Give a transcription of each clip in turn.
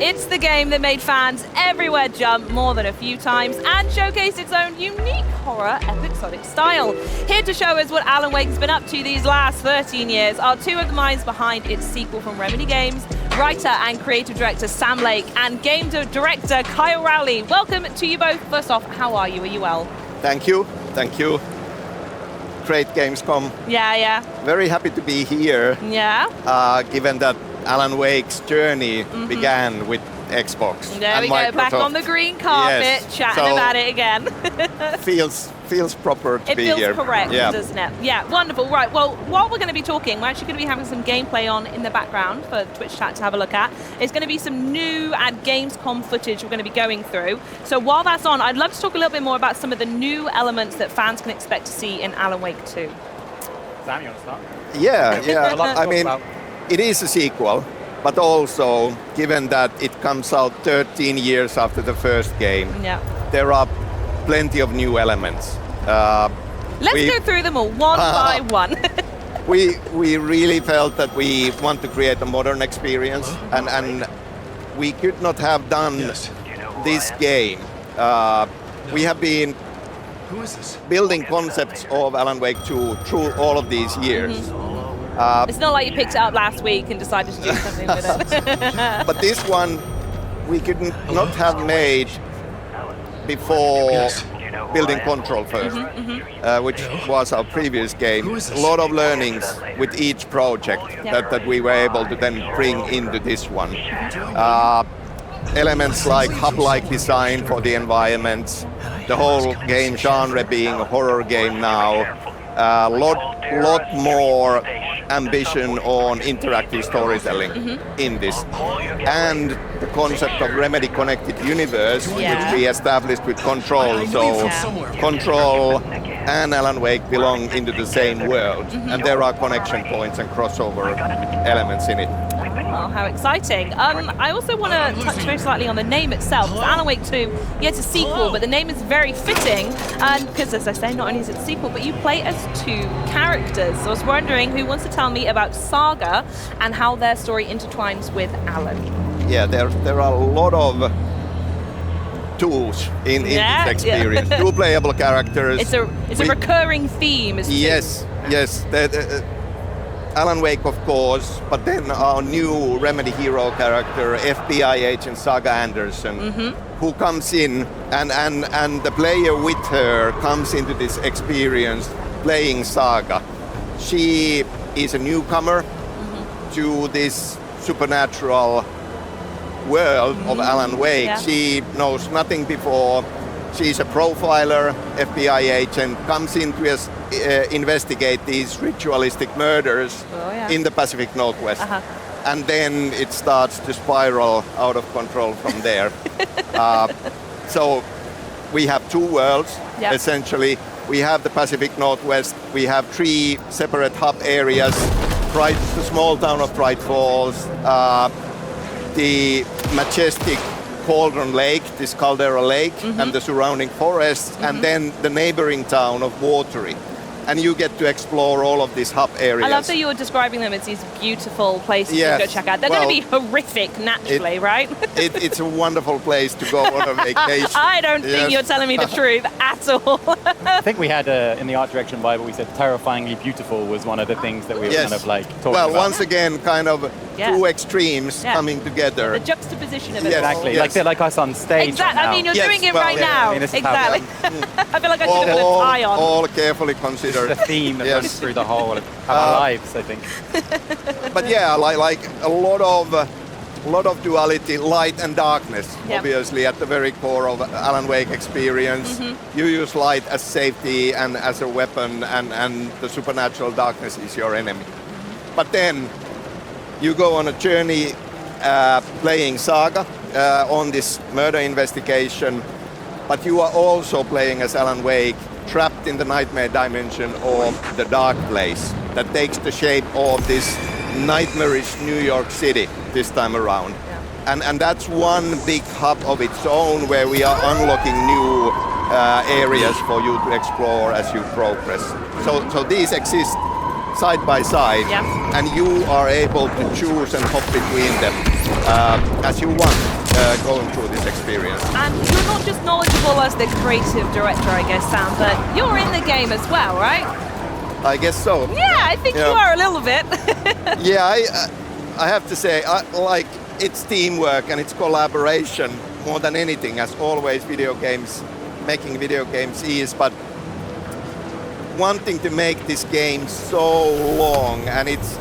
It's the game that made fans everywhere jump more than a few times and showcased its own unique horror episodic style. Here to show us what Alan Wake has been up to these last 13 years are two of the minds behind its sequel from Remedy Games, writer and creative director Sam Lake and game director Kyle Rowley. Welcome to you both. First off, how are you? Are you well? Thank you. Thank you. Great Gamescom. Yeah. Very happy to be here. Yeah. Given that Alan Wake's journey began with Xbox. There and we go, Microsoft. back on the green carpet, chatting about it again. feels proper to be here. It feels correct, doesn't it? Yeah, wonderful. Right, well, while we're going to be talking, we're actually going to be having some gameplay on in the background for Twitch chat to have a look at. It's going to be some new at Gamescom footage we're going to be going through. So while that's on, I'd love to talk a little bit more about some of the new elements that fans can expect to see in Alan Wake 2. Sam, you want to start? Yeah. I mean, it is a sequel, but also, given that it comes out 13 years after the first game, there are plenty of new elements. Let's go through them all one by one. we really felt that we want to create a modern experience, and we could not have done this game. We have been building concepts of Alan Wake 2 through all of these years. It's not like you picked it up last week and decided to do something with it. But this one we could not have made before building Control first, which was our previous game. A lot of learnings with each project that we were able to then bring into this one. Elements like hub-like design for the environments, the whole game genre being a horror game now, a lot more ambition on interactive storytelling in this, and the concept of Remedy Connected Universe, which we established with Control. So Control and Alan Wake belong into the same world, and there are connection points and crossover elements in it. Oh, how exciting. I also want to touch very slightly on the name itself. So Alan Wake 2, it's a sequel, but the name is very fitting because, as I say, not only is it a sequel, but you play as two characters. So I was wondering who wants to tell me about Saga and how their story intertwines with Alan. Yeah, there are a lot of tools in this experience. Two playable characters. It's a recurring theme. Yes. Alan Wake, of course, but then our new Remedy hero character, FBI agent Saga Anderson, who comes in and the player with her comes into this experience playing Saga. She is a newcomer to this supernatural world of Alan Wake. Yeah. She knows nothing before. She's a profiler, FBI agent, comes in to investigate these ritualistic murders in the Pacific Northwest. And then it starts to spiral out of control from there. So we have two worlds, essentially. We have the Pacific Northwest. We have three separate hub areas. The small town of Bright Falls, the majestic Cauldron Lake, this Caldera Lake, and the surrounding forests, and then the neighboring town of Watery. And you get to explore all of these hub areas. I love that you're describing them as these beautiful places to go check out. They're going to be horrific naturally, right? It's a wonderful place to go on a vacation. I don't think you're telling me the truth at all. I think we had in the art direction Bible, we said terrifyingly beautiful was one of the things that we were kind of like talking about. Well, once again, kind of two extremes coming together. The juxtaposition of it Exactly, like us on stage. Exactly, I mean, you're doing it right now. I mean, exactly. I feel like I should have put a tie on. All carefully considered. The theme that runs through the whole of our lives, I think. But yeah, like a lot of duality, light and darkness, obviously at the very core of Alan Wake experience. You use light as safety and as a weapon, and the supernatural darkness is your enemy. But then you go on a journey playing Saga on this murder investigation, but you are also playing as Alan Wake, trapped in the nightmare dimension of the dark place that takes the shape of this nightmarish New York City this time around. And that's one big hub of its own where we are unlocking new areas for you to explore as you progress. So these exist side by side, and you are able to choose and hop between them as you want. going through this experience. And you're not just knowledgeable as the creative director, I guess, Sam, but you're in the game as well, right? I guess so. Yeah, I think you are a little bit. Yeah, I have to say, like, it's teamwork and it's collaboration more than anything, as always making video games is, but wanting to make this game so long, and it's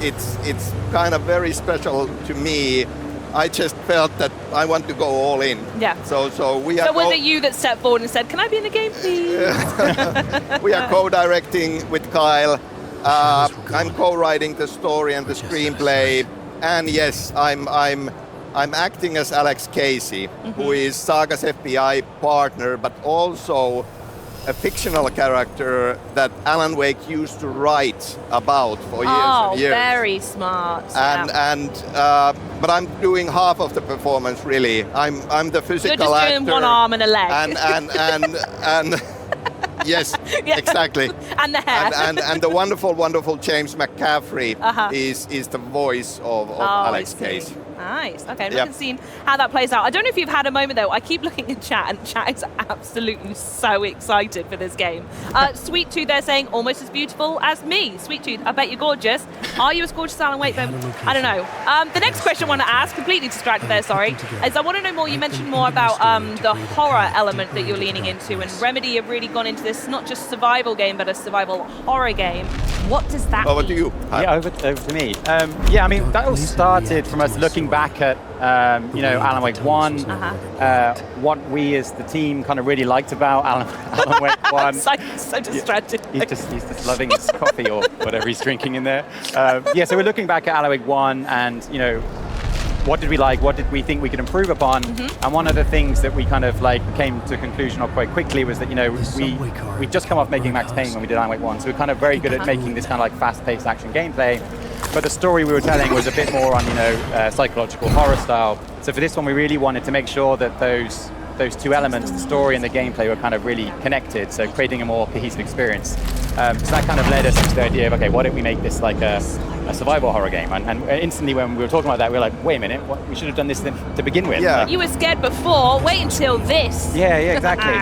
kind of very special to me. I just felt that I want to go all in. Yeah. So we are. So was it you that stepped forward and said, "Can I be in the game, please?" We are co-directing with Kyle. I'm co-writing the story and the screenplay, and yes, I'm acting as Alex Casey, who is Saga's FBI partner, but also a fictional character that Alan Wake used to write about for years and years. Oh, very smart. But I'm doing half of the performance, really. I'm the physical actor. You're just doing one arm and a leg. And yes, yeah. Exactly. And the hair. And the wonderful James McCaffrey is the voice of Alex Casey. Nice. Okay, I'm looking to see how that plays out. I don't know if you've had a moment though. I keep looking in chat, and chat is absolutely so excited for this game. Sweet Tooth, they're saying almost as beautiful as me. Sweet Tooth, I bet you're gorgeous. Are you as gorgeous as Alan Wake? I don't know. The next question I want to ask, completely distracted there, sorry, is I want to know more. You mentioned more about the horror element that you're leaning into, and Remedy have really gone into this not just survival game, but a survival horror game. What does that mean? Over to you. Yeah, over to me. Yeah, I mean, that all started from us looking back at, Alan Wake 1, what we as the team kind of really liked about Alan Wake 1. so distracted. He's just loving his coffee or whatever he's drinking in there. So we're looking back at Alan Wake 1 and, what did we like? What did we think we could improve upon? And one of the things that we kind of came to a conclusion of quite quickly was that we just come off making Max Payne when we did Alan Wake 1, so we're kind of very good at making this kind of fast-paced action gameplay. But the story we were telling was a bit more on psychological horror style. So for this one, we really wanted to make sure that those two elements, the story and the gameplay, were kind of really connected. So creating a more cohesive experience. So that kind of led us to the idea of, okay, why don't we make this like a survival horror game? And instantly when we were talking about that, we were like, wait a minute, we should have done this to begin with. Yeah. You were scared before, wait until this. Yeah, exactly.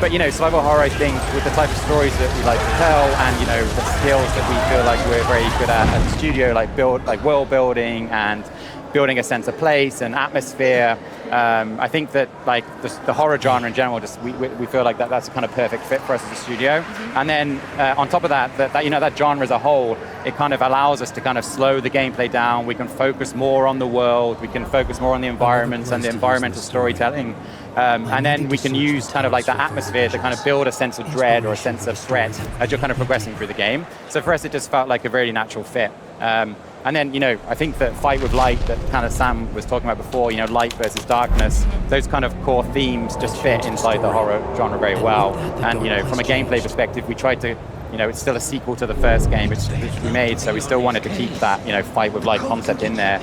But survival horror, I think, with the type of stories that we like to tell, and the skills that we feel like we're very good at the studio, like world building and building a sense of place and atmosphere. I think that the horror genre in general, we feel like that's a kind of perfect fit for us as a studio. And then on top of that genre as a whole, it kind of allows us to kind of slow the gameplay down. We can focus more on the world. We can focus more on the environments and the environmental storytelling. And then we can use kind of like that atmosphere to kind of build a sense of dread or a sense of threat as you're kind of progressing through the game. So for us, it just felt like a very natural fit. And then, I think that fight with light that kind of Sam was talking about before, light versus darkness, those kind of core themes just fit inside the horror genre very well. And, from a gameplay perspective, we tried to, it's still a sequel to the first game which we made, so we still wanted to keep that, fight with light concept in there.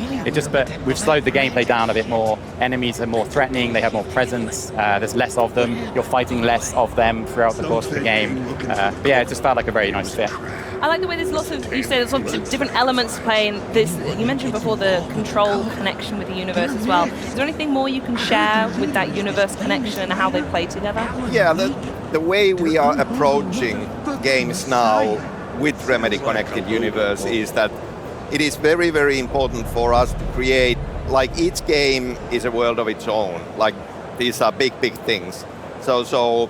But we've slowed the gameplay down a bit more. Enemies are more threatening, they have more presence, there's less of them, you're fighting less of them throughout the course of the game. But yeah, it just felt like a very nice fit. I like the way there's lots of different elements to play, and this, you mentioned before the control connection with the universe as well. Is there anything more you can share with that universe connection and how they play together? Yeah, the way we are approaching games now with Remedy Connected Universe is that it is very, very important for us to create, each game is a world of its own. These are big things. So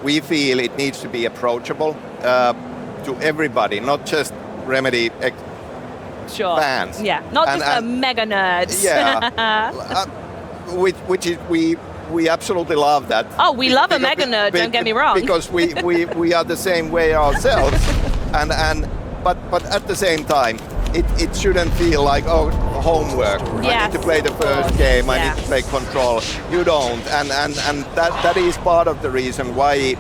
we feel it needs to be approachable to everybody, not just Remedy fans. Yeah, not just the mega nerds. Yeah, which is we absolutely love that. Oh, we love a mega nerd. Don't get me wrong. Because we are the same way ourselves, but at the same time, it shouldn't feel like homework. Yes, I need to play the first game. I need to play Control. You don't, and that is part of the reason why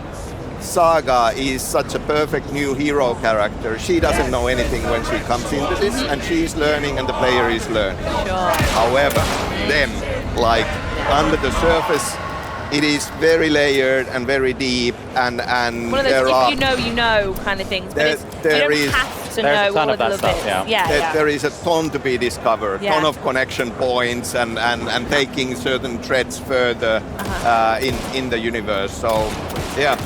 Saga is such a perfect new hero character. She doesn't know anything when she comes into this, and she's learning and the player is learning. Sure. However, then, under the surface, it is very layered and very deep, and one of those there are you know kind of things, but you don't have to There's a know ton all of the that little stuff, bits. yeah. There is a ton to be discovered, Yeah. ton of connection points, and taking certain threads further in the universe. So, yeah.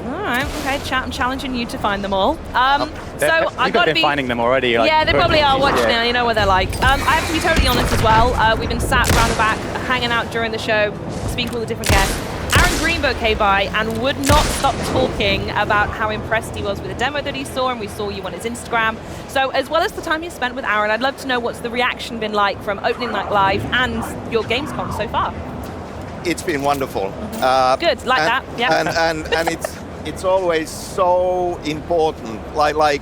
All right, okay, I'm challenging you to find them all. So I've You've got to been be finding them already. Like, yeah, they probably are watching yeah. it. You know what they're like. I have to be totally honest as well. We've been sat around the back, hanging out during the show, speaking with the different guests. Aaron Greenberg came by and would not stop talking about how impressed he was with the demo that he saw, and we saw you on his Instagram. So as well as the time you spent with Aaron, I'd love to know what's the reaction been like from opening night live and your Gamescom so far. It's been wonderful. Good, like that. Yeah. And it's always so important. Like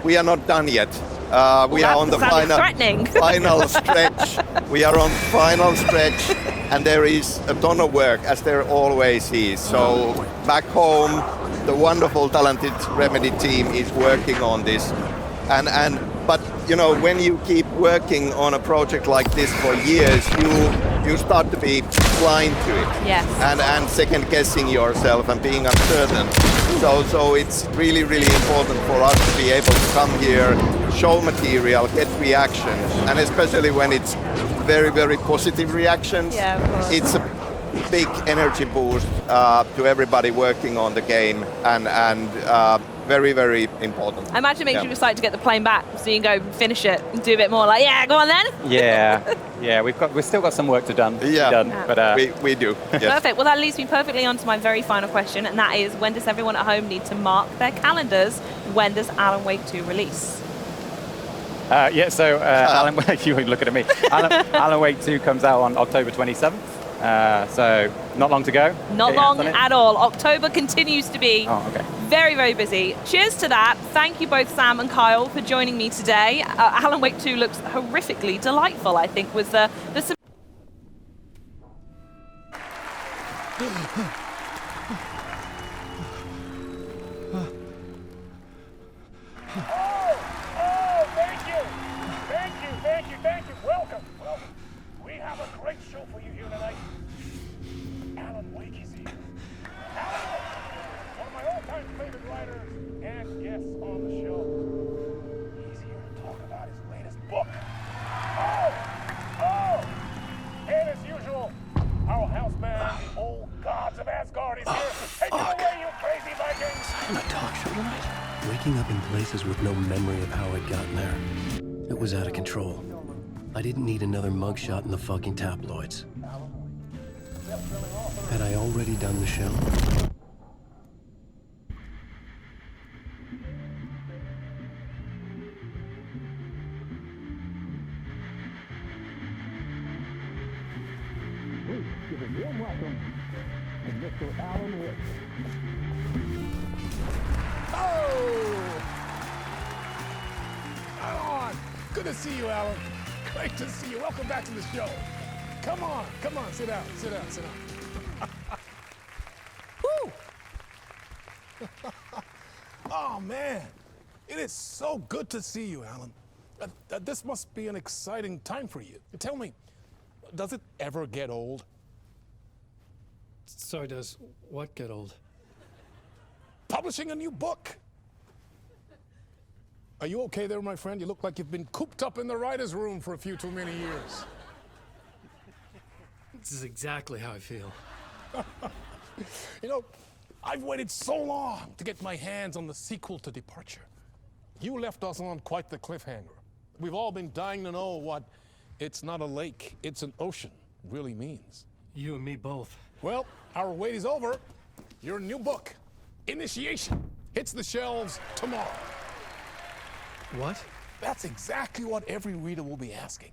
we are not done yet. We are on the final stretch. We are on final stretch, and there is a ton of work, as there always is. So back home, the wonderful, talented Remedy team is working on this, but you know, when you keep working on a project like this for years, you start to be blind to it, yes. and second guessing yourself and being uncertain. So it's really, really important for us to be able to come here, show material, get reactions, and especially when it's very, very positive reactions. Yeah, of course. It's a big energy boost to everybody working on the game, and very, very important. I imagine it makes you excited to get the plane back so you can go finish it and do a bit more like, yeah, go on then. Yeah, we've still got some work to be done. But we do. Yes. Perfect. Well, that leads me perfectly on to my very final question, and that is, when does everyone at home need to mark their calendars? When does Alan Wake 2 release? Alan Wake, you were looking at me. Alan Wake 2 comes out on October 27th. So not long to go. Not long at all. October continues to be very, very busy. Cheers to that. Thank you both, Sam and Kyle, for joining me today. Alan Wake 2 looks horrifically delightful, I think, with the Thank you. Welcome. We have a great show for you here tonight. Alan Wake is here. Alan, one of my all-time favorite writers and guests on the show. He's here to talk about his latest book. And as usual, our house band, the Old Gods of Asgard, is here. Take it away, you crazy Vikings! On a talk show tonight. Waking up in places with no memory of how I'd gotten there. It was out of control. I didn't need another mugshot in the fucking tabloids. Had I already done the show? Please give a warm welcome to Mr. Alan Wake. Alan! Good to see you, Alan. Great to see you. Welcome back to the show. Come on, sit down. Woo! Oh, man. It is so good to see you, Alan. This must be an exciting time for you. Tell me, does it ever get old? So does what get old? Publishing a new book. Are you okay there, my friend? You look like you've been cooped up in the writer's room for a few too many years. This is exactly how I feel. You know, I've waited so long to get my hands on the sequel to Departure. You left us on quite the cliffhanger. We've all been dying to know what "it's not a lake, it's an ocean" really means. You and me both. Well, our wait is over. Your new book, Initiation, hits the shelves tomorrow. What? That's exactly what every reader will be asking.